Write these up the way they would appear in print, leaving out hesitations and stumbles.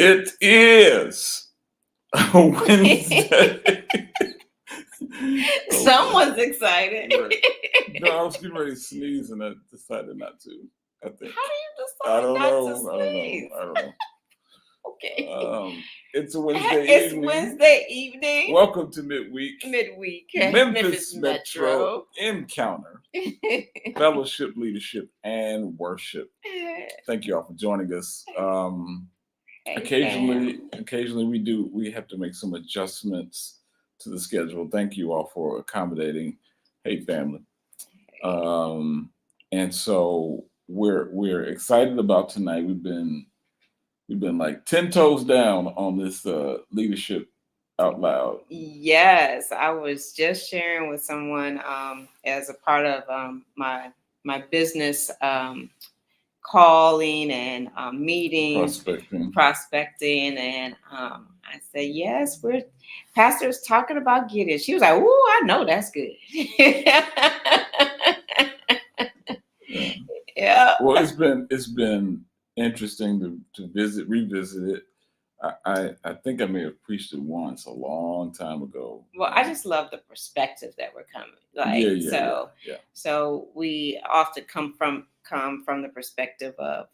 It is Wednesday. Someone's excited. Right. No, I was getting ready to sneeze and I decided not to. I think. How do you decide I don't not know. to sneeze? I don't know. Okay. It's a Wednesday It's evening. Wednesday evening. Welcome to Midweek. Memphis Metro Encounter, Fellowship, Leadership, and Worship. Thank you all for joining us. Occasionally we have to make some adjustments to the schedule. Thank you all for accommodating. Hey, family. And so we're excited about tonight. We've been like 10 toes down on this leadership out loud. Yes, I was just sharing with someone as a part of my business calling and meetings, prospecting, and I said, yes, we're pastors talking about Gideon. She was like, "Ooh, I know that's good." Yeah. Well, it's been interesting to revisit it. I think I may have preached it once a long time ago. Well, I just love the perspective that we're coming. So we often come from the perspective of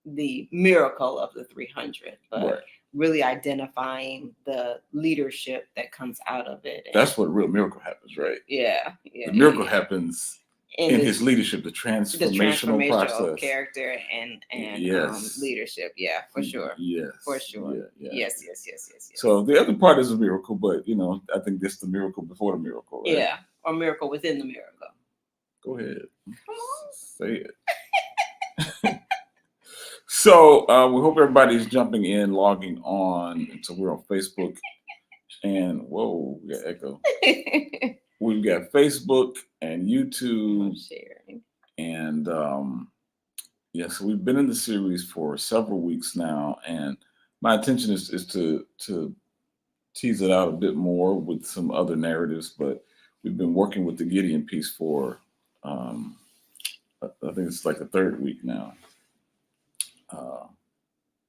the miracle of the 300, but right. Really identifying the leadership that comes out of it. That's what real miracle happens, right? Yeah. The miracle happens in his leadership, the transformational process, character and leadership. Yeah, for sure. Yes, for sure. Yeah. Yes. So the other part is a miracle, but I think this is the miracle before the miracle, right? Yeah, or miracle within the miracle. Go ahead. Come on. Say it. So we hope everybody's jumping in, logging on. So we're on Facebook, and whoa, we got echo. We've got Facebook and YouTube, sharing. And so we've been in the series for several weeks now, and my intention is to tease it out a bit more with some other narratives, but we've been working with the Gideon piece for I think it's like the third week now.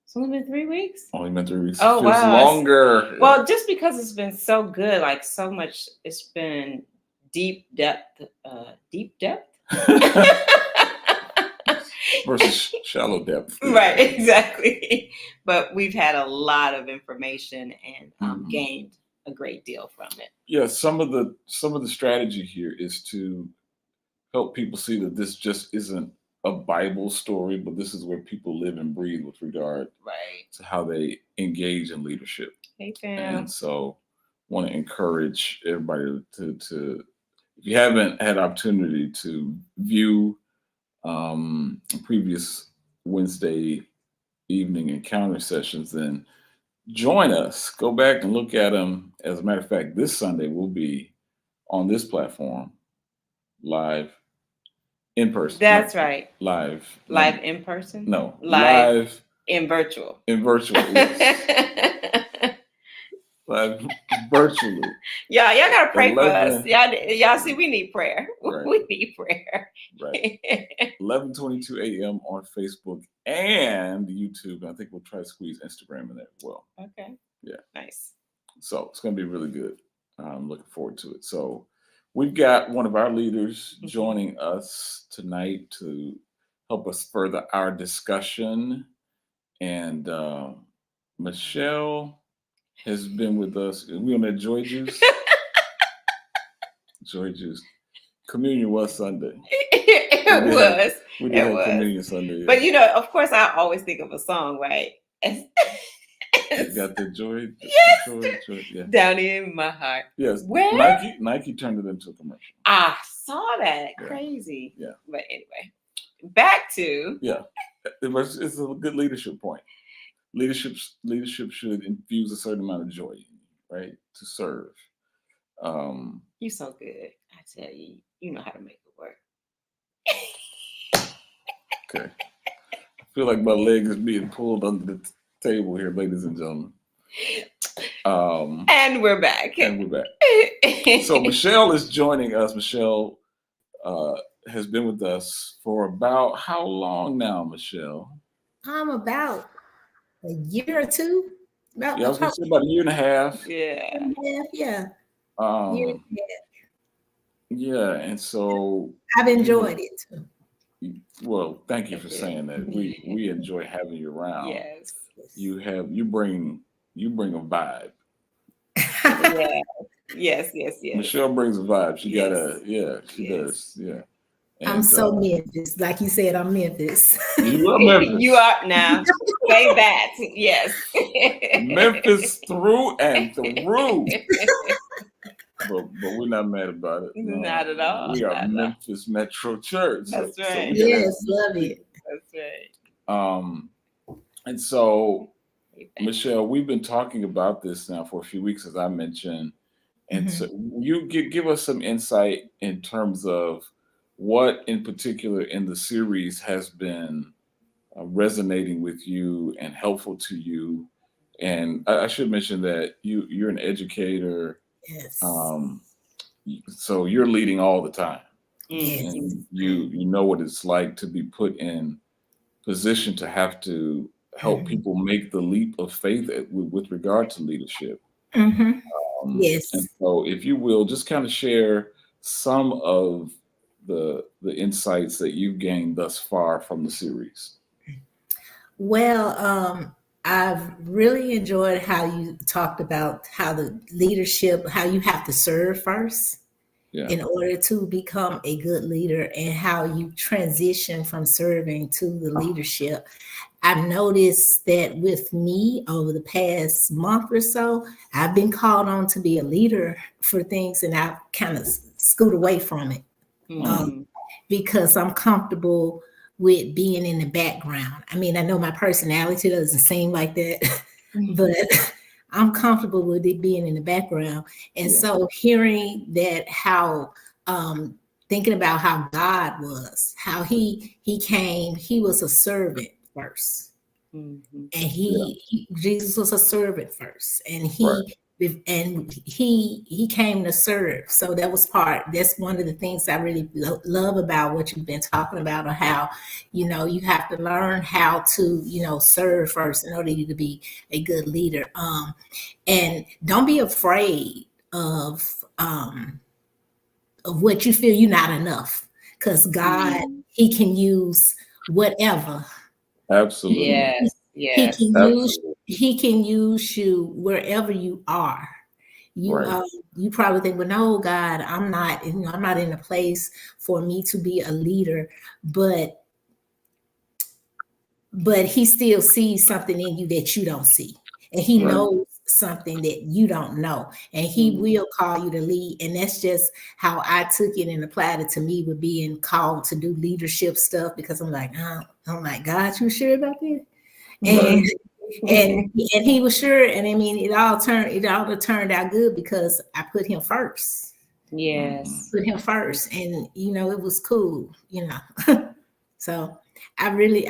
It's only been 3 weeks? Only been 3 weeks. Oh, it feels longer. Well, just because it's been so good, like so much, it's been deep depth. Versus shallow depth. Right, exactly. But we've had a lot of information and gained a great deal from it. Yeah, some of the strategy here is to help people see that this just isn't a Bible story, but this is where people live and breathe with regard to how they engage in leadership. Hey, fam. And so want to encourage everybody to if you haven't had opportunity to view previous Wednesday evening encounter sessions, then join us. Go back and look at them. As a matter of fact, this Sunday we'll be on this platform live in person. That's right. Live in person? No. Live in virtual. Yes. Live virtually. Y'all gotta pray for us. Y'all see, we need prayer. Right. We need prayer. Right. 11:22 a.m. on Facebook and YouTube. I think we'll try to squeeze Instagram in there as well. Okay. Yeah. Nice. So it's going to be really good. I'm looking forward to it. So we've got one of our leaders joining us tonight to help us further our discussion. And Michelle has been with us. We on that Joy Juice? Joy Juice. Communion was Sunday. It was. We did have Communion Sunday. Yeah. But of course, I always think of a song, right? You got the joy. Yes. Joy, yeah. Down in my heart. Yes. Where? Nike turned it into a commercial. I saw that. Yeah. Crazy. Yeah. But anyway, back to. Yeah. It's a good leadership point. Leadership should infuse a certain amount of joy, right? To serve. You're so good. I tell you, you know how to make it work. Okay. I feel like my leg is being pulled under the table here, ladies and gentlemen. And we're back. So Michelle is joining us. Michelle has been with us for about how long now, Michelle? About a year or two. Yeah, I was gonna say about a year and a half. Yeah. Yeah. Um, yeah, and so I've enjoyed it too. well, thank you for saying that. We enjoy having you around. Yes. You bring a vibe. Yeah. Yes. Michelle brings a vibe. She got she Yes. does. Yeah. I'm And so Memphis. Like you said, I'm Memphis. you are Memphis. You are now. Say that. Yes. Memphis through and through. But we're not mad about it. Not at all. We are Not Memphis Metro Church. That's right. Yes, love it. That's right. And so Michelle, we've been talking about this now for a few weeks, as I mentioned. And so you give us some insight in terms of what in particular in the series has been resonating with you and helpful to you. And I should mention that you're an educator. Yes. So you're leading all the time. Yes. And you know what it's like to be put in position to have to help people make the leap of faith with regard to leadership. Yes. And so, if you will, just kind of share some of the insights that you've gained thus far from the series. Well, I've really enjoyed how you talked about how the leadership, how you have to serve first in order to become a good leader, and how you transition from serving to the leadership. I've noticed that with me over the past month or so, I've been called on to be a leader for things, and I've kind of scoot away from it because I'm comfortable with being in the background. I mean, I know my personality doesn't seem like that, but I'm comfortable with it being in the background. And so hearing that, how thinking about how God was, how he came, he was a servant first. And Jesus was a servant first, and he came to serve. So that's one of the things I really love about what you've been talking about, or how you have to learn how to serve first in order to be a good leader. And don't be afraid of what you feel you're not enough, because God, he can use whatever. Absolutely. Yes. He can use you wherever you are. You probably think, well, no, God, I'm not in a place for me to be a leader, but he still sees something in you that you don't see, and he knows something that you don't know, and he will call you to lead. And that's just how I took it and applied it to me, with being called to do leadership stuff, because I'm like, God, you sure about this? And he was sure, and I mean, it all turned out good because I put him first. Yes. Put him first, and it was cool, So I really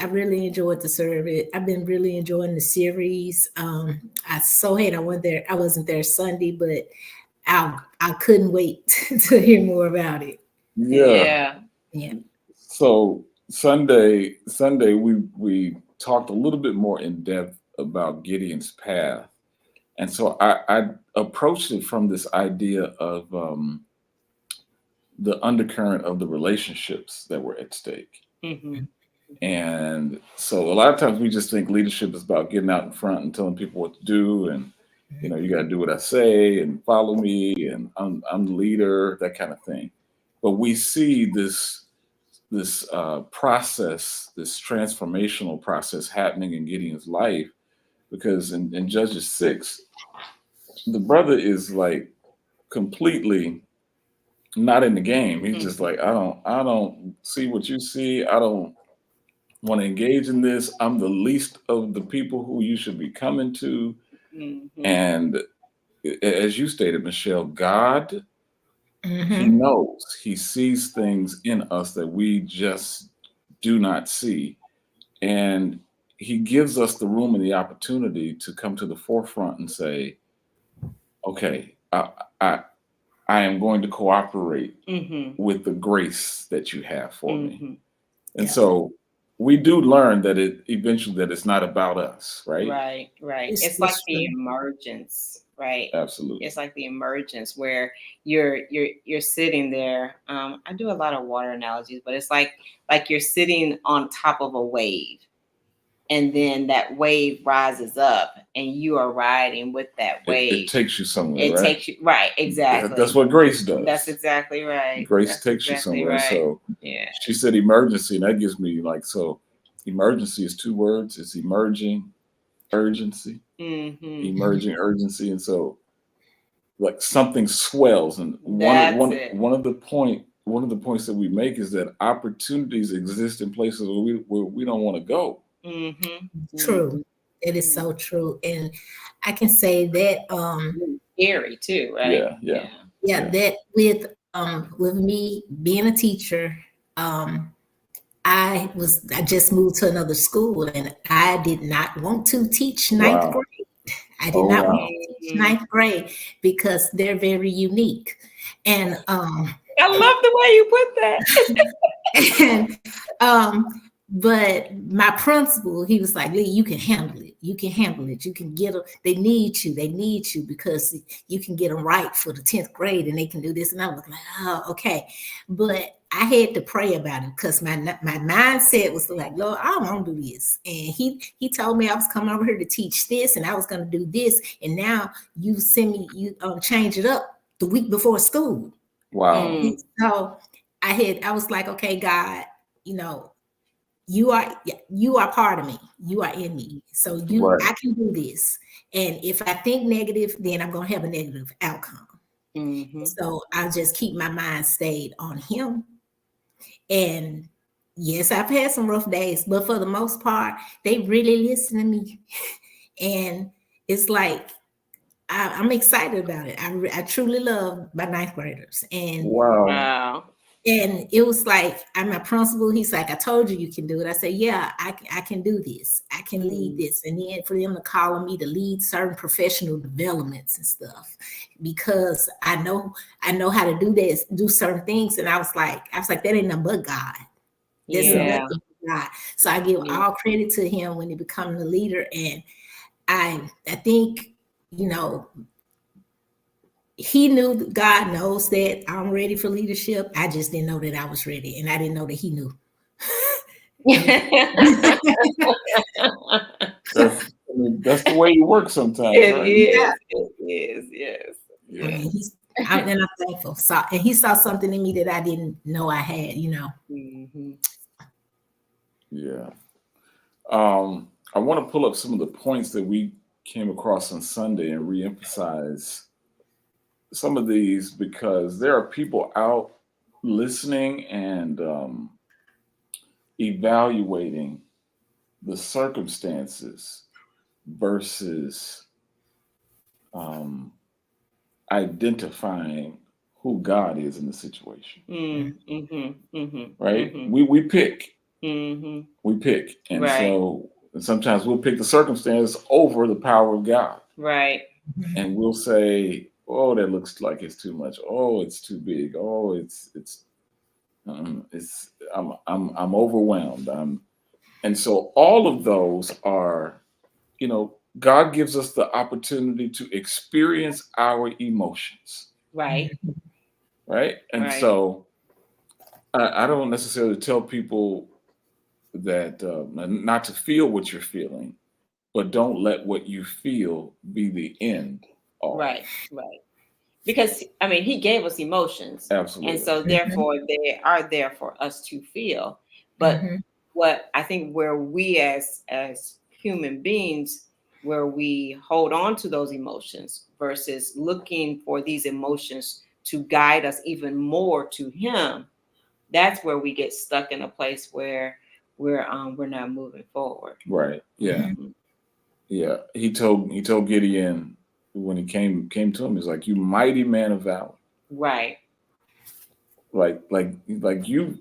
enjoyed the service. I've been really enjoying the series. I so hate I wasn't there Sunday, but I couldn't wait to hear more about it. Yeah. So Sunday we talked a little bit more in depth about Gideon's path. And so I approached it from this idea of the undercurrent of the relationships that were at stake. And so a lot of times we just think leadership is about getting out in front and telling people what to do, and you got to do what I say and follow me, and I'm the leader, that kind of thing. But we see this process, this transformational process happening in Gideon's life, because in Judges 6, the brother is like completely not in the game. He's just like, I don't see what you see. I don't want to engage in this. I'm the least of the people who you should be coming to. And as you stated, Michelle, God, he knows, he sees things in us that we just do not see. And he gives us the room and the opportunity to come to the forefront and say, okay, I am going to cooperate with the grace that you have for me. And so we do learn that it's not about us, right? Right, right. It's, It's like it's the true. emergence, right? Absolutely. It's like the emergence where you're sitting there. I do a lot of water analogies, but it's like you're sitting on top of a wave, and then that wave rises up, and you are riding with that It wave. takes you somewhere, It right? takes you right, exactly. That's what grace does. That's exactly right. Grace That's takes you exactly somewhere. right. So Yeah. she said emergency, and that gives me like, so emergency is 2 words. It's emerging urgency, Mm-hmm. emerging urgency. And so like something swells. And That's it. one of the points that we make is that opportunities exist in places where we don't want to go. Mm-hmm. True. It is so true. And I can say that Scary too, right? Yeah. that with me being a teacher, I just moved to another school and I did not want to teach ninth Wow. grade. I did Oh, not wow. want to teach ninth grade because they're very unique. And I love the way you put that. and but my principal, he was like, Lee, you can handle it. You can handle it. You can get them. They need you. They need you because you can get them right for the 10th grade and they can do this. And I was like, oh, okay. But I had to pray about it because my mindset was like, Lord, I don't want to do this. And he told me I was coming over here to teach this and I was going to do this. And now you send me, you change it up the week before school. Wow. So I was like, okay, God, you are part of me. You are in me. So Right. I can do this. And if I think negative, then I'm going to have a negative outcome. Mm-hmm. So I'll just keep my mind stayed on him. And yes, I've had some rough days, but for the most part, they really listen to me. And it's like, I'm excited about it. I truly love my ninth graders. And Wow. And it was like, I'm a principal. He's like, I told you you can do it. I said, yeah, I can do this. I can lead this. And then for them to call on me to lead certain professional developments and stuff, because I know how to do this, do certain things. And I was like, that ain't nothing but God. This is nothing but God. So I give all credit to him when he became the leader. And I think, he knew, God knows that I'm ready for leadership. I just didn't know that I was ready. And I didn't know that he knew. That's the way you work sometimes. It right? is. It is. Yes. Yeah. And I'm thankful. And he saw something in me that I didn't know I had, Mm-hmm. Yeah. I want to pull up some of the points that we came across on Sunday and reemphasize some of these because there are people out listening and evaluating the circumstances versus identifying who God is in the situation. Mm-hmm. Mm-hmm. Right? Mm-hmm. We pick. Mm-hmm. We pick. And Right. so sometimes we'll pick the circumstance over the power of God. Right. And we'll say, oh, that looks like it's too much. Oh, it's too big. Oh, I'm overwhelmed. And so all of those are, God gives us the opportunity to experience our emotions. Right. Right. And Right. so I don't necessarily tell people that not to feel what you're feeling, but don't let what you feel be the end all. Right. Right. Because he gave us emotions. Absolutely. And so therefore they are there for us to feel. But what I think where we as human beings, where we hold on to those emotions versus looking for these emotions to guide us even more to him, that's where we get stuck in a place where we're not moving forward. Right. Yeah. Yeah. He told Gideon when he came to him, he's like, you mighty man of valor. Right. Like you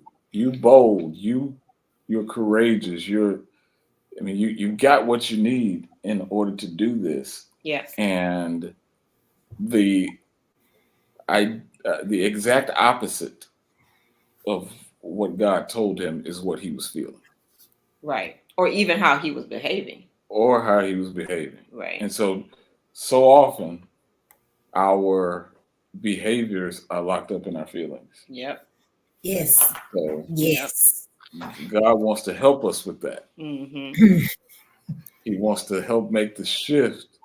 bold, you're courageous, you got what you need in order to do this. Yes. And the exact opposite of what God told him is what he was feeling. Right. Or even how he was behaving. Right. And so often our behaviors are locked up in our feelings. Yep. Yes. So Yes. God wants to help us with that. Mm-hmm. He wants to help make the shift.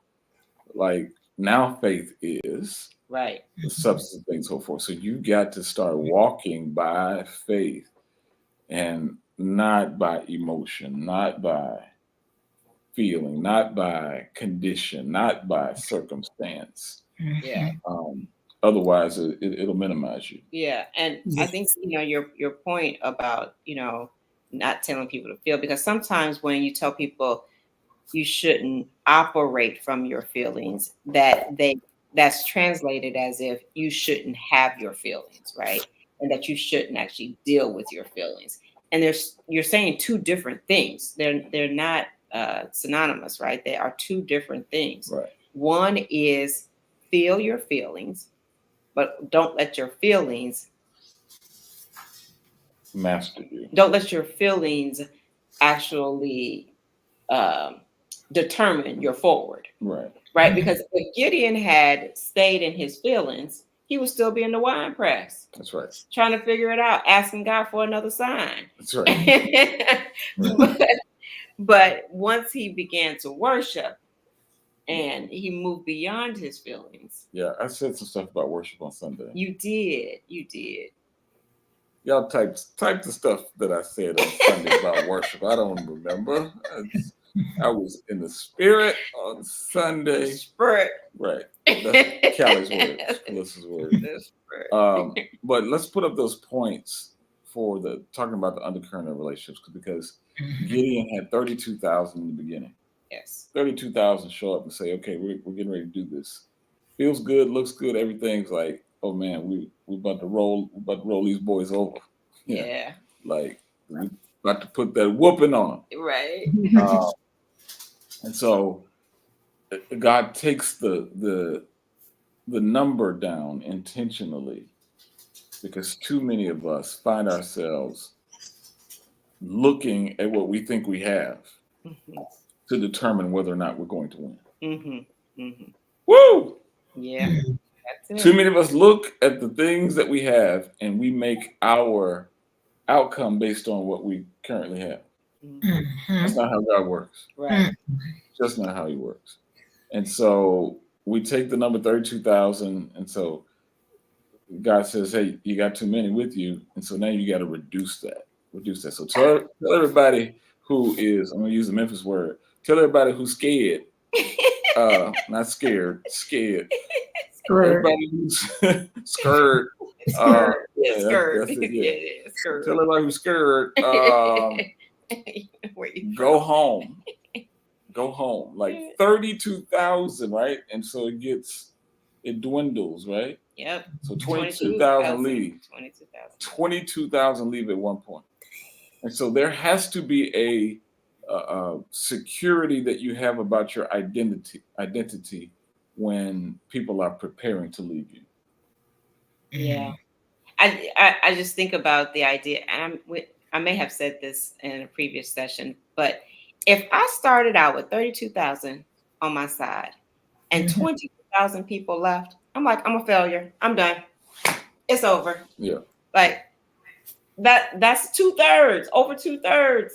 Like now faith is Right. the substance of things, so forth. So you got to start walking by faith and not by emotion, not by feeling, not by condition, not by circumstance. Yeah. Otherwise, it'll minimize you. Yeah. And I think, Yes. your point about, not telling people to feel, because sometimes when you tell people you shouldn't operate from your feelings, that's translated as if you shouldn't have your feelings, right? And that you shouldn't actually deal with your feelings. And you're saying two different things. They're not synonymous, right? They are two different things. Right. One is feel your feelings, but don't let your feelings Master you. don't let your feelings actually determine your forward. Right. Right? Because if Gideon had stayed in his feelings, he would still be in the wine press. That's right. Trying to figure it out, asking God for another sign. That's right. but once he began to worship and he moved beyond his feelings. Yeah, I said some stuff about worship on Sunday. You did. Y'all type the stuff that I said on Sunday about worship. I don't remember. I was in the spirit on Sunday. Spirit. Right. That's Callie's words. Melissa's words. But let's put up those points for talking about the undercurrent of relationships, because Gideon had 32,000 in the beginning. Yes. 32,000 show up and say, okay, we're getting ready to do this. Feels good, looks good, everything's like, oh man, we about to roll these boys over. Yeah. Like we about to put that whooping on them. Right. And so God takes the number down intentionally, because too many of us find ourselves looking at what we think we have to determine whether or not we're going to win. Woo! Yeah. That's it. Too many of us look at the things that we have and we make our outcome based on what we currently have. That's not how God works. Right. Just not how he works. And so we take the number 32,000, and so God says, hey, you got too many with you, and so now you got to reduce that. So tell everybody who is, I'm going to use the Memphis word, tell everybody who's scared, not scared, scared. Everybody who's scared. Scared. That's it, yeah. Tell everybody who's scared, go home. Go home. Like 32,000, right? And so it dwindles, right? Yep. So 22,000 leave. 22,000. 22,000 leave at one point. And so there has to be a security that you have about your identity when people are preparing to leave you. Yeah. I just think about the idea, and I may have said this in a previous session, but if I started out with 32,000 on my side and 22,000 people left, I'm like, I'm a failure. I'm done. It's over. Yeah. Like that's 2/3, over 2/3.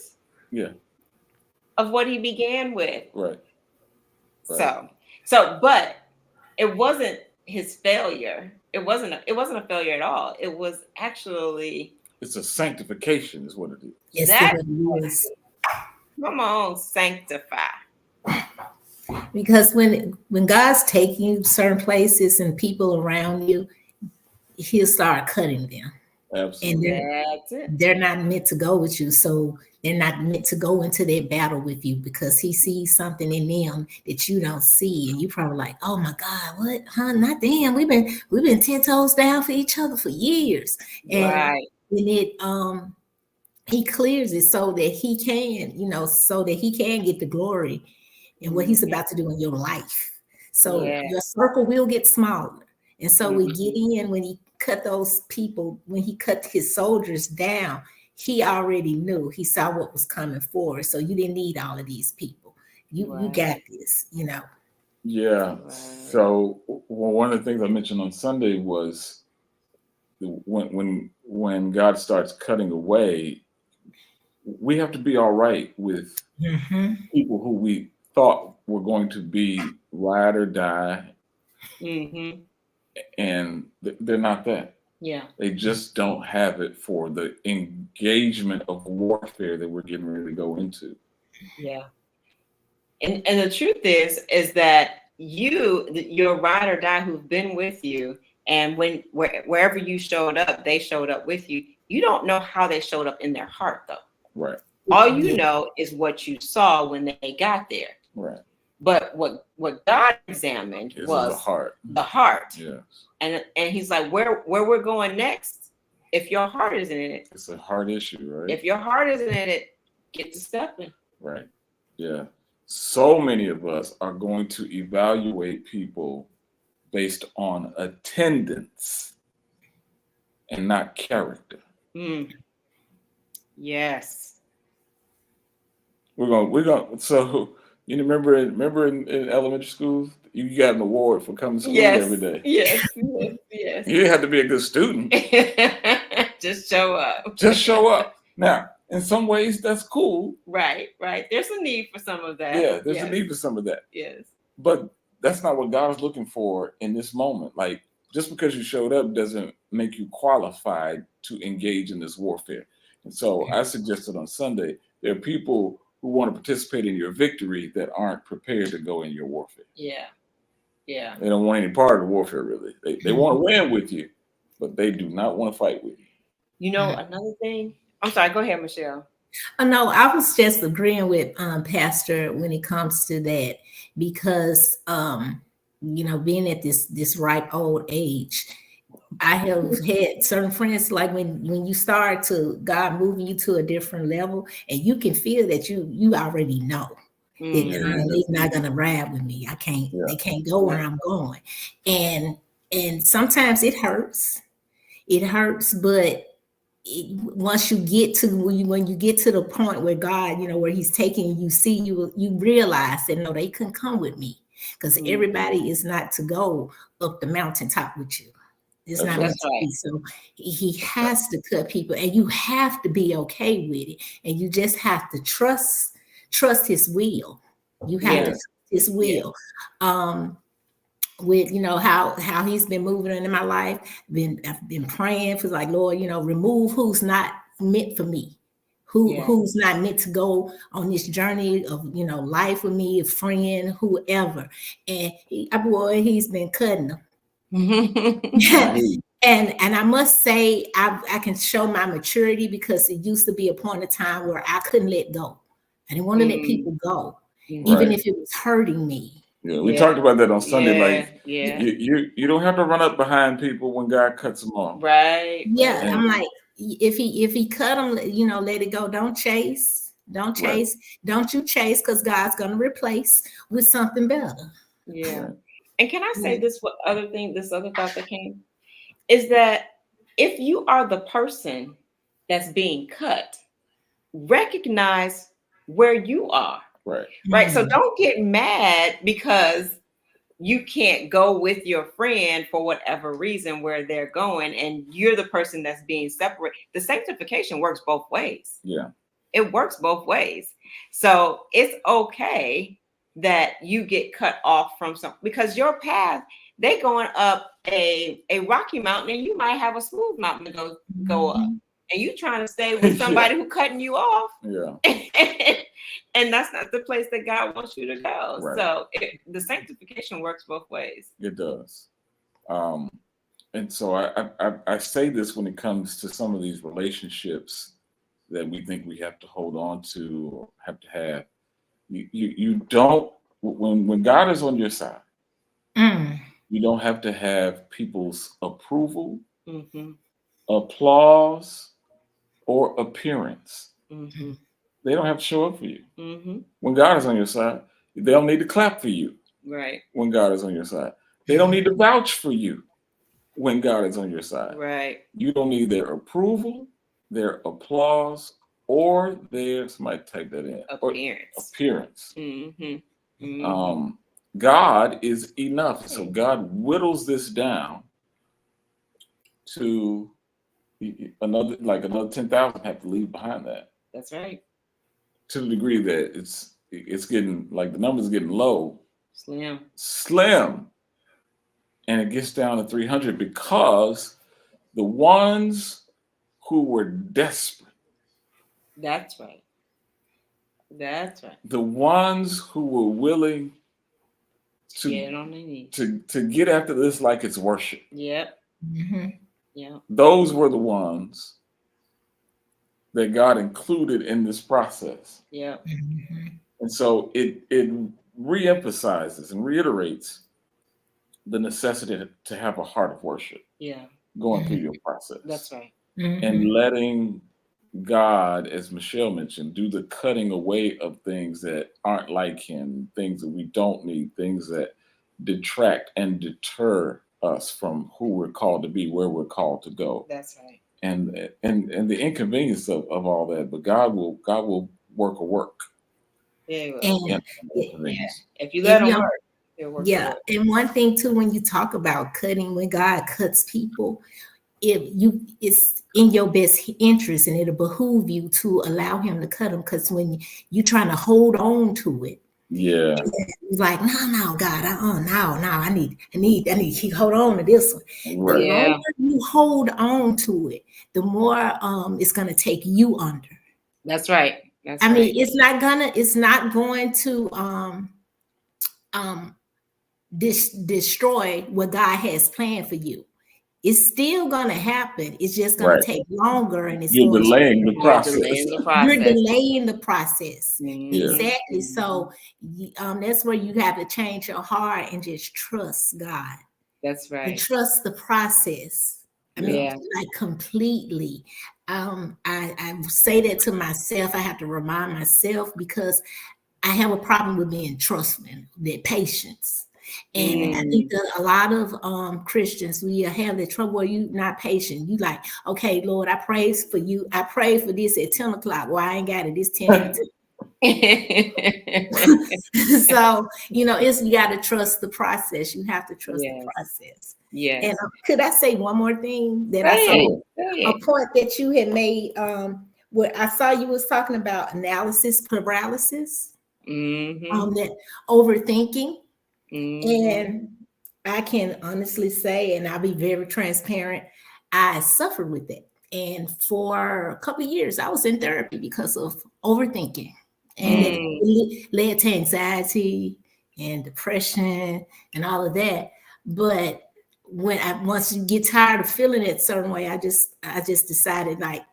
Yeah. Of what he began with. Right. So, but it wasn't his failure. It wasn't a failure at all. It was actually. It's a sanctification, is what it is. Yes, it is. Come on, sanctify. Because when God's taking you certain places and people around you, he'll start cutting them. Absolutely. And they're not meant to go with you. So they're not meant to go into that battle with you, because he sees something in them that you don't see. And you probably like, oh my God, what? Huh? Not them. We've been 10 toes down for each other for years. And he clears it so that he can get the glory in what he's about to do in your life. So your circle will get smaller. And so we get in when he cut those people, when he cut his soldiers down, he already knew. He saw what was coming forward. So you didn't need all of these people. You got this, you know. Yeah. Right. So one of the things I mentioned on Sunday was when God starts cutting away, we have to be all right with people who we thought were going to be ride or die, and they're not that. Yeah. They just don't have it for the engagement of warfare that we're getting ready to go into. Yeah. And the truth is that your ride or die who've been with you, and wherever you showed up, they showed up with you. You don't know how they showed up in their heart, though. Right. All you know is what you saw when they got there. Right. But what God examined was the heart. The heart. Yes. And he's like, where we're going next, if your heart isn't in it. It's a heart issue, right? If your heart isn't in it, get to stepping. Right. Yeah. So many of us are going to evaluate people based on attendance and not character. Yes. We're going. So you remember in elementary school, you got an award for coming to school every day. Yes. You didn't have to be a good student. Just show up. Just show up. Now, in some ways, that's cool. Right. There's a need for some of that. Yeah, there's a need for some of that. Yes. But that's not what God is looking for in this moment. Like, just because you showed up doesn't make you qualified to engage in this warfare. And so I suggested on Sunday, there are people who want to participate in your victory that aren't prepared to go in your warfare. Yeah. They don't want any part of the warfare, really. They want to win with you, but they do not want to fight with you. You know, another thing. I'm sorry. Go ahead, Michelle. Oh, no, I was just agreeing with Pastor when it comes to that, because you know, being at this ripe old age, I have had certain friends, like when you start to God moving you to a different level, and you can feel that you already know that they're not gonna ride with me. They can't go where I'm going, and sometimes it hurts. It hurts, but once you get to when you get to the point where God, you know, where He's taking you, you realize that no, they couldn't come with me, because everybody is not to go up the mountaintop with you. It's not meant to be. So He has to cut people, and you have to be okay with it, and you just have to trust His will. You have to trust His will. With, you know, how He's been moving into my life, I've been praying for, like, Lord, you know, remove who's not meant for me, who's not meant to go on this journey of, you know, life with me, a friend, whoever. And He's been cutting them. And I must say, I can show my maturity, because it used to be a point of time where I couldn't let go. I didn't want to let people go, even if it was hurting me. Yeah, we talked about that on Sunday. You don't have to run up behind people when God cuts them off. Right. Yeah, and I'm like, if he cut them, you know, let it go. Don't chase. Don't chase. Don't you chase, because God's going to replace with something better. Yeah. Right. And can I say this other thought that came is that if you are the person that's being cut, recognize where you are. Right. So don't get mad because you can't go with your friend for whatever reason where they're going, and you're the person that's being separated. The sanctification works both ways. Yeah. It works both ways. So it's okay that you get cut off from because your path, they going up a rocky mountain, and you might have a smooth mountain to go up. And you trying to stay with somebody who cutting you off. Yeah. And that's not the place that God wants you to go. Right. So the sanctification works both ways. It does. And so I say this when it comes to some of these relationships that we think we have to hold on to or have to have. You don't, when God is on your side, you don't have to have people's approval, applause, or appearance. They don't have to show up for you. When God is on your side, they don't need to clap for you. Right. When God is on your side, they don't need to vouch for you. When God is on your side, right, you don't need their approval. their applause, or their, somebody type that in, appearance. God is enough. So God whittles this down to another 10,000 have to leave behind that. That's right. To the degree that it's getting, like, the numbers getting low. Slim. And it gets down to 300 because the ones who were desperate. That's right. That's right. The ones who were willing to get on their knees. To get after this like it's worship. Yep. Yeah. Those were the ones that God included in this process. Yeah. And so it reemphasizes and reiterates the necessity to have a heart of worship. Yeah. Going through your process. That's right. And letting God, as Michelle mentioned, do the cutting away of things that aren't like him, things that we don't need, things that detract and deter us from who we're called to be, where we're called to go. That's right. And the inconvenience of all that, but God will work a work. Yeah. If you let him work, it'll work. Yeah. And one thing too, when you talk about cutting, when God cuts people, it's in your best interest, and it'll behoove you to allow him to cut them, because when you're trying to hold on to it, you're like, no, God, no, I need to hold on to this one. Right. The longer you hold on to it, the more it's gonna take you under. That's right. I mean, it's not going to destroy what God has planned for you. It's still going to happen. It's just going to take longer, and you're delaying the process. You're delaying the process. Mm-hmm. Exactly. So that's where you have to change your heart and just trust God. That's right. And trust the process. I mean, like, completely. I say that to myself. I have to remind myself, because I have a problem with being trustful, that patience. And I think that a lot of Christians, we have that trouble where you not patient. You like, okay, Lord, I praise for you. I prayed for this at 10 o'clock. Well, I ain't got it. It's 10. So, you got to trust the process. You have to trust the process. Yeah. And could I say one more thing that I saw? A point that you had made, where I saw you was talking about analysis paralysis, that overthinking. And I can honestly say, and I'll be very transparent, I suffered with it. And for a couple of years, I was in therapy because of overthinking. And it led to anxiety and depression and all of that. But once you get tired of feeling it a certain way, I just decided, like,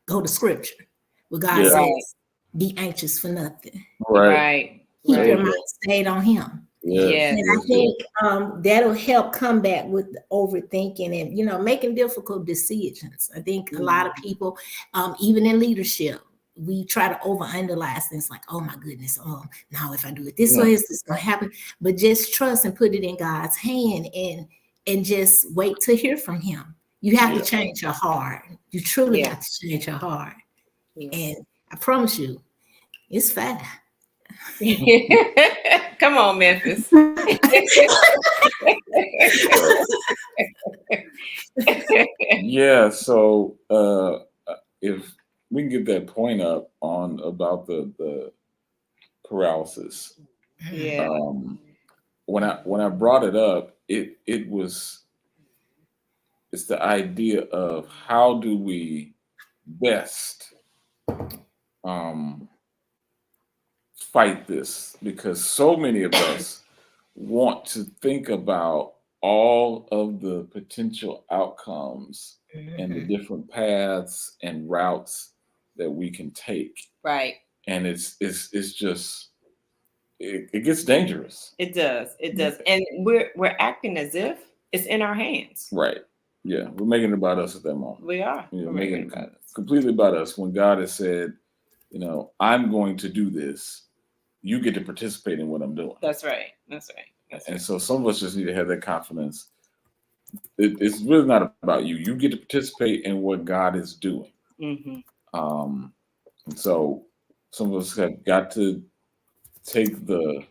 go to scripture, where God says, be anxious for nothing. Right. Keep your mind stayed on him. Yes. And I think that'll help combat with overthinking and, making difficult decisions. I think a lot of people, even in leadership, we try to overanalyze things, like, oh my goodness, now if I do it this way, is this going to happen? But just trust and put it in God's hand, and just wait to hear from him. You have to change your heart. You truly have to change your heart. And I promise you, it's fine. Come on, Memphis. Yeah, so if we can get that point up on about the paralysis. Yeah. When I brought it up, it's the idea of how do we best fight this, because so many of us want to think about all of the potential outcomes and the different paths and routes that we can take. Right. And it's just it gets dangerous. It does. And we're acting as if it's in our hands. Right. Yeah. We're making it about us at that moment. We are. We're making it completely about us, when God has said, I'm going to do this. You get to participate in what I'm doing. That's right. And so some of us just need to have that confidence. It's really not about you. You get to participate in what God is doing. And so some of us have got to take the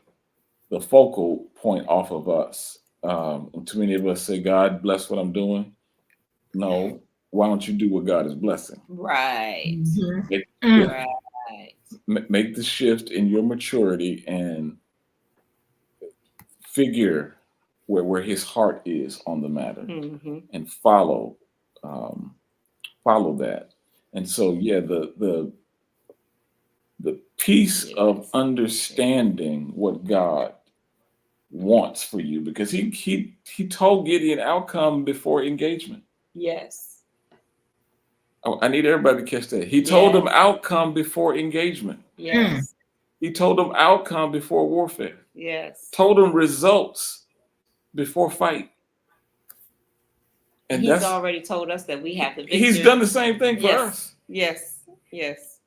focal point off of us. And too many of us say, God bless what I'm doing. No, why don't you do what God is blessing? Right. Yeah. Make the shift in your maturity and figure where his heart is on the matter and follow that. And so, yeah, the piece of understanding what God wants for you, because he told Gideon outcome before engagement. Yes. Oh, I need everybody to catch that. He told them outcome before engagement. Yes. He told them outcome before warfare. Yes. Told them results before fight. And he's already told us that we have the victory. He's done the same thing for us. Yes. Yes.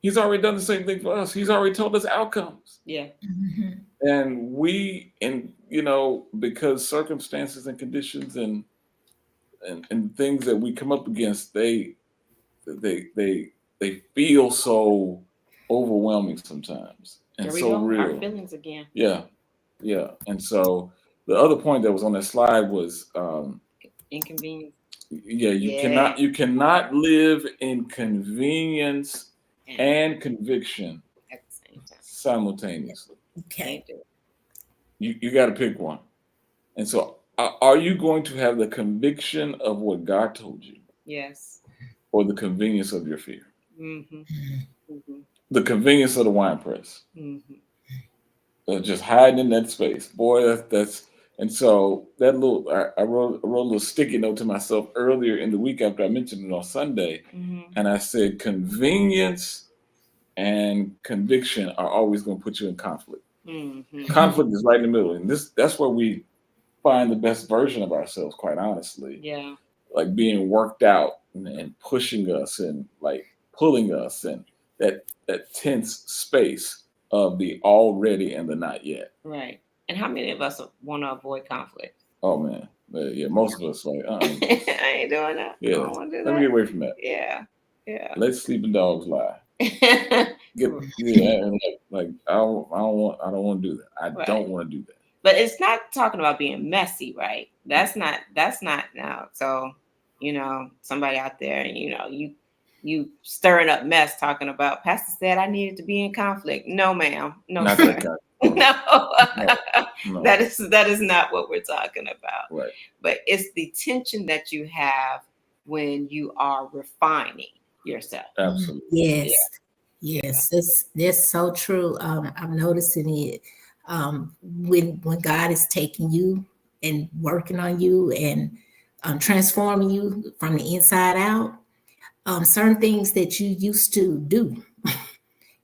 He's already done the same thing for us. He's already told us outcomes. Yeah. And we, because circumstances and conditions and things that we come up against, they feel so overwhelming sometimes and there we so go. real. Our feelings again. Yeah. And so the other point that was on that slide was inconvenience. Yeah, you cannot live in convenience and conviction at the same time simultaneously. Okay. You got to pick one. And so, are you going to have the conviction of what God told you? Yes. Or the convenience of your fear? The convenience of the wine press. Just hiding in that space. Boy, that's. And so that I wrote a little sticky note to myself earlier in the week after I mentioned it on Sunday. And I said, convenience and conviction are always going to put you in conflict. Conflict is right in the middle. And that's where we find the best version of ourselves, quite honestly. Yeah. Like being worked out and pushing us and like pulling us, and that tense space of the already and the not yet. Right. And how many of us want to avoid conflict? Oh man. Yeah, most of us like, I ain't doing that. Yeah. I don't want to do that. Let me get away from that. Yeah. Let sleeping dogs lie. I don't want to do that. I don't want to do that. But it's not talking about being messy, right? That's not now. So, somebody out there, you stirring up mess talking about Pastor said I needed to be in conflict. No, ma'am. No, not sir. That no. That is not what we're talking about. Right. But it's the tension that you have when you are refining yourself. Absolutely. Yes. That's so true. I'm noticing it. When God is taking you and working on you and transforming you from the inside out, certain things that you used to do,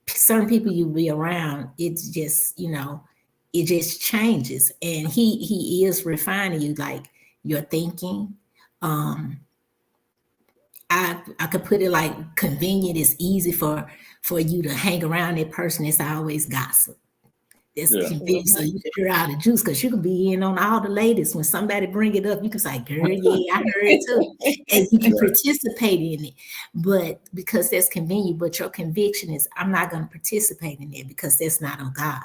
certain people you be around, it's just, it just changes. And he is refining you, like your thinking. I could put it like convenient. It's easy for you to hang around that person that's always gossip. It's convenient, so you can hear out the juice, because you can be in on all the latest. When somebody bring it up, you can say, girl, yeah, I heard it too. And you can participate in it. But because that's convenient, but your conviction is, I'm not going to participate in it because that's not of God.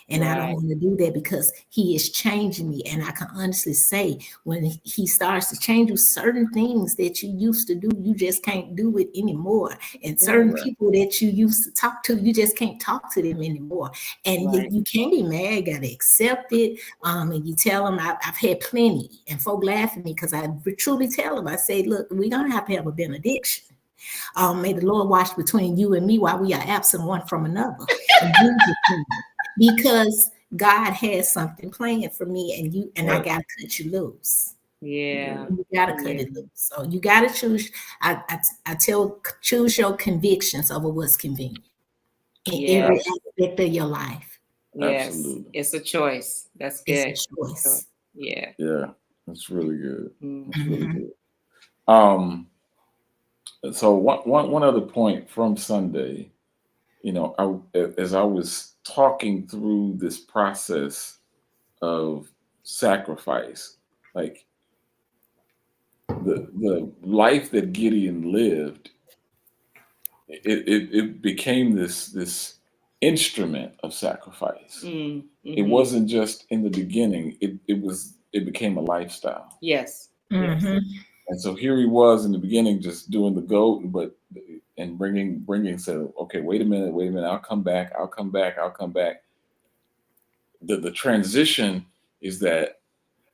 And I don't want to do that because he is changing me. And I can honestly say, when he starts to change you, certain things that you used to do, you just can't do it anymore. And certain people that you used to talk to, you just can't talk to them anymore. And you can't be mad, got to accept it. And you tell them, I've had plenty. And folk laugh at me because I truly tell them, I say, look, we're going to have a benediction. May the Lord watch between you and me while we are absent one from another. Because God has something planned for me and I gotta cut you loose. Yeah. You gotta cut it loose. So you gotta choose. I choose your convictions over what's convenient in every aspect of your life. Yes. Absolutely. It's a choice. That's good. It's a choice. Yeah. Yeah. That's really good. That's really good. So one other point from Sunday, as I was talking through this process of sacrifice, like the life that Gideon lived, it became this instrument of sacrifice. Mm-hmm. It wasn't just in the beginning. It became a lifestyle. Yes. Mm-hmm. And so here he was in the beginning, just doing the goat, and bringing. So okay, wait a minute. I'll come back. The transition is that,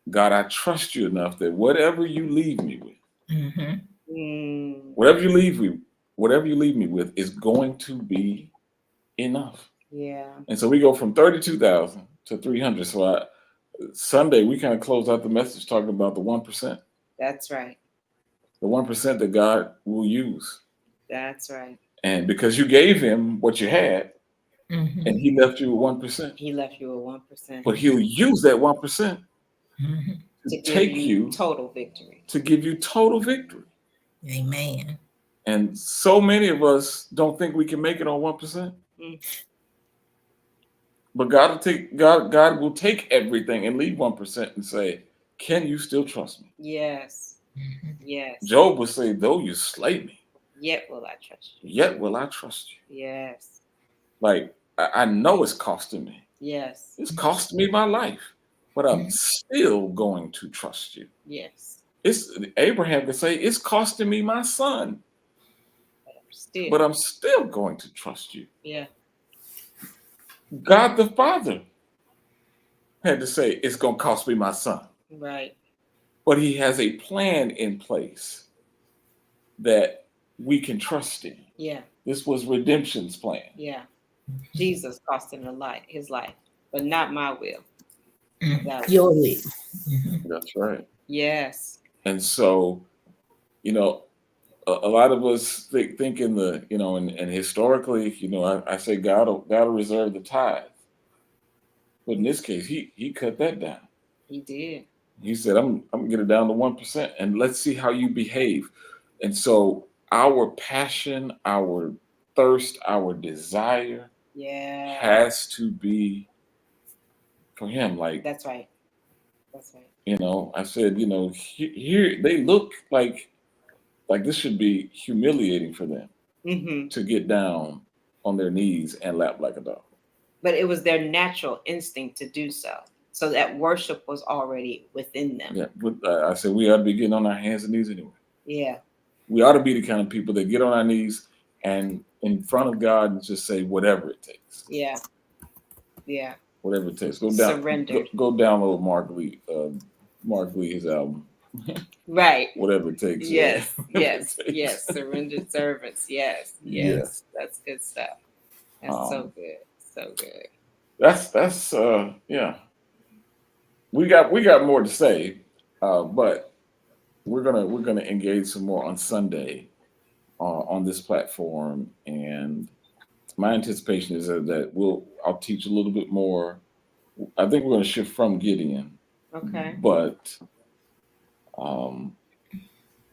God, I trust you enough that whatever you leave me with, Mm. whatever you leave me with is going to be enough. Yeah. And so we go from 32,000 to 300. So Sunday we kind of close out the message talking about the 1%. That's right. The 1% that God will use. That's right. And because you gave him what you had, and he left you with 1%. He left you with 1%. But he'll use that 1% to take give you total victory. To give you total victory. Amen. And so many of us don't think we can make it on 1%. But God will take everything and leave 1% and say, can you still trust me? Yes. Yes. Job would say, though you slay me, yet will I trust you. Yet will I trust you. Yes. Like, I know it's costing me. Yes. It's costing me my life, but I'm still going to trust you. Yes. Abraham could say, it's costing me my son, but I'm still going to trust you. Yeah. God the Father had to say, it's going to cost me my son. Right. But he has a plan in place that we can trust in. Yeah. This was redemption's plan. Yeah. Jesus cost him his life, but not my will. Your will. That's right. Yes. And so, a lot of us think in the, and historically, I say God will reserve the tithe. But in this case, he cut that down. He did. He said, I'm gonna get it down to 1%, and let's see how you behave. And so our passion, our thirst, our desire has to be for him. Like, that's right. That's right. I said, here they look like this should be humiliating for them to get down on their knees and lap like a dog. But it was their natural instinct to do so. So that worship was already within them. Yeah, but I said we ought to be getting on our hands and knees anyway. Yeah. We ought to be the kind of people that get on our knees and in front of God and just say whatever it takes. Yeah. Yeah. Whatever it takes. Go down. Surrender. Go download Mark Lee, his album. Right. Whatever it takes. Yes. Yes. Yes. Surrendered servants. Yes. Yes. That's good stuff. That's so good. So good. That's yeah. We got more to say, but we're gonna engage some more on Sunday on this platform, and my anticipation is that I'll teach a little bit more. I think we're gonna shift from Gideon. Okay. But I'm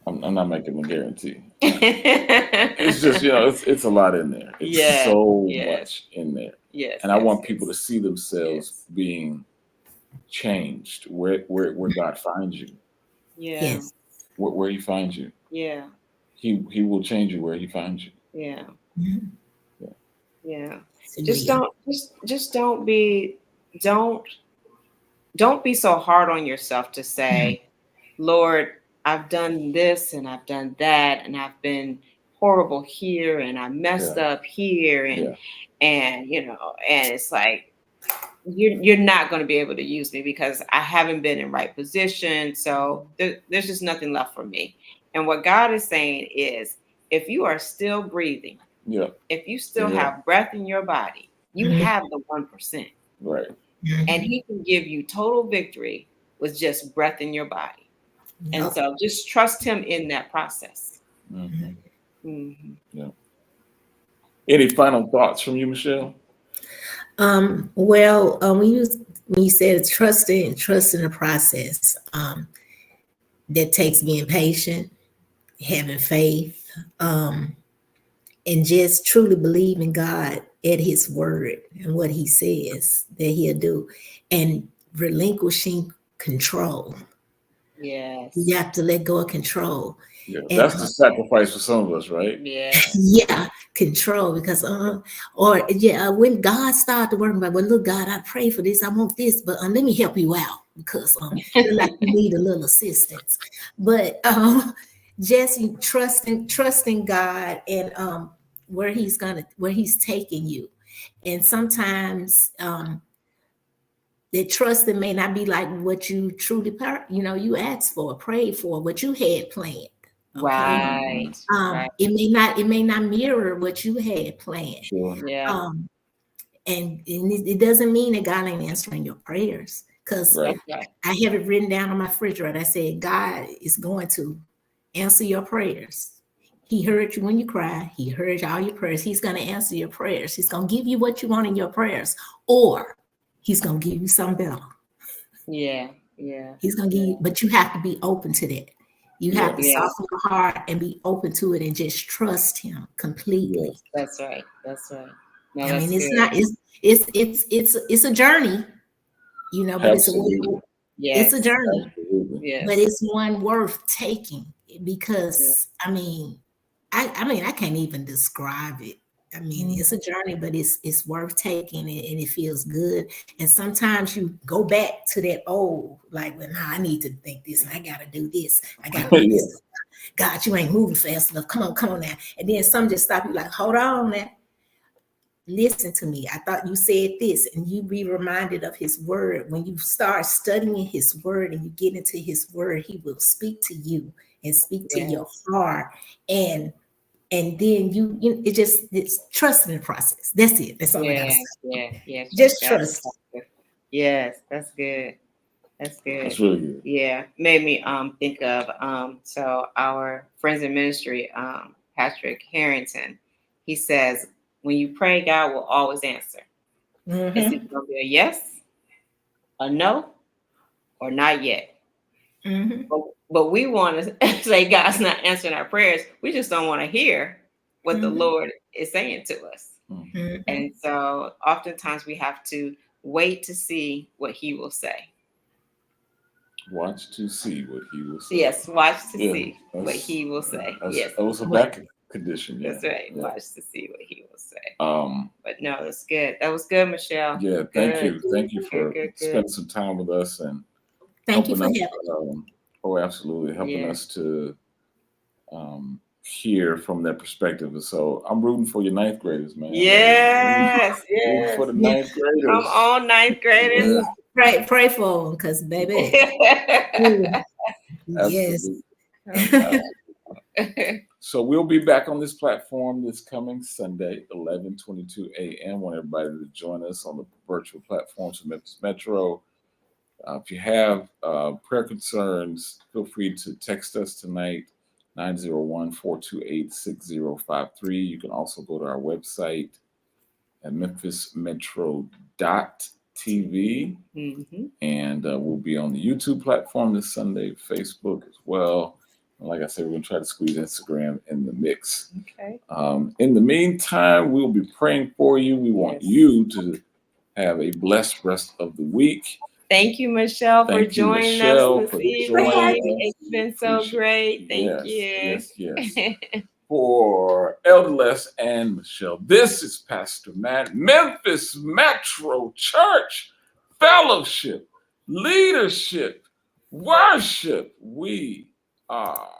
not making a guarantee. It's just it's a lot in there. It's so much in there. Yes. And I want people to see themselves being changed where God finds you. Yeah. Yes. Where he finds you. Yeah. He will change you where he finds you. Yeah. Yeah. Yeah. Just don't be so hard on yourself to say, Lord, I've done this and I've done that and I've been horrible here and I messed up here and it's like you're not going to be able to use me because I haven't been in right position. So there's just nothing left for me. And what God is saying is, if you are still breathing, if you still have breath in your body, you have the 1%. Right. And he can give you total victory with just breath in your body. And so just trust him in that process. Yeah. Any final thoughts from you, Michelle? Well, when you said trust in the process, that takes being patient, having faith, and just truly believe in God at his word and what he says that he'll do, and relinquishing control. Yes. You have to let go of control. Yeah, And, that's the sacrifice for some of us, right? Yeah. yeah, control, because when God started working, like, well, look, God, I pray for this, I want this, but let me help you out, because feel like you need a little assistance. But just trusting God, and where he's taking you. And sometimes the trusting may not be like what you truly you asked for, prayed for, what you had planned. Okay. Right. Right. It may not mirror what you had planned. Sure. Yeah. And it doesn't mean that God ain't answering your prayers, because Right. Right. I have it written down on my refrigerator. I said, God is going to answer your prayers. He heard you when you cry. He heard all your prayers. He's going to answer your prayers. He's going to give you what you want in your prayers, or he's going to give you something better. Yeah. Yeah. He's going to give you, but you have to be open to that. You have to soften your heart and be open to it and just trust him completely. Yes, that's right. That's right. No, I that's mean, it's good. not, it's a journey, but Absolutely. Yes. it's a journey, Absolutely. Yes. but it's one worth taking, because I can't even describe it. I mean, it's a journey, but it's worth taking, and it feels good. And sometimes you go back to that old, like, well, nah, I need to think this, and I got to do this. I got to do this. God, you ain't moving fast enough. Come on now. And then some just stop you, like, hold on now. Listen to me. I thought you said this, and you be reminded of his word. When you start studying his word and you get into his word, he will speak to you and speak to your heart. And then it's trust in the process. That's it. That's all I gotta say. Yeah. Just trust. Yes, that's good. That's good. That's really good. Yeah. Made me think of so our friends in ministry, Patrick Harrington, he says, when you pray, God will always answer. Mm-hmm. It's either gonna be a yes, a no, or not yet. Mm-hmm. But we want to say God's not answering our prayers. We just don't want to hear what the Lord is saying to us. Mm-hmm. And so oftentimes we have to wait to see what he will say. Watch to see what he will say. Yes, watch to see what he will say. Yes. That was a back condition. Yeah. That's right. Yeah. Watch to see what he will say. But no, that's good. That was good, Michelle. Yeah, thank you. Thank you for spending some time with us, and thank you for having me. Absolutely. Helping us to hear from that perspective. And so I'm rooting for your ninth graders, man. Yes. Rooting for the ninth graders. Come on, ninth graders. Yeah. Pray for them, because baby. Yes. So we'll be back on this platform this coming Sunday, 11:22 a.m. I want everybody to join us on the virtual platforms of Memphis Metro. If you have prayer concerns, feel free to text us tonight, 901-428-6053. You can also go to our website at memphismetro.tv. And we'll be on the YouTube platform this Sunday, Facebook as well. And like I said, we're going to try to squeeze Instagram in the mix. Okay. In the meantime, we'll be praying for you. We want you to have a blessed rest of the week. Thank you, Michelle, for joining us this evening. It's been so great. Thank you. Yes. For Elder Les and Michelle, this is Pastor Matt, Memphis Metro Church Fellowship, Leadership, Worship. We are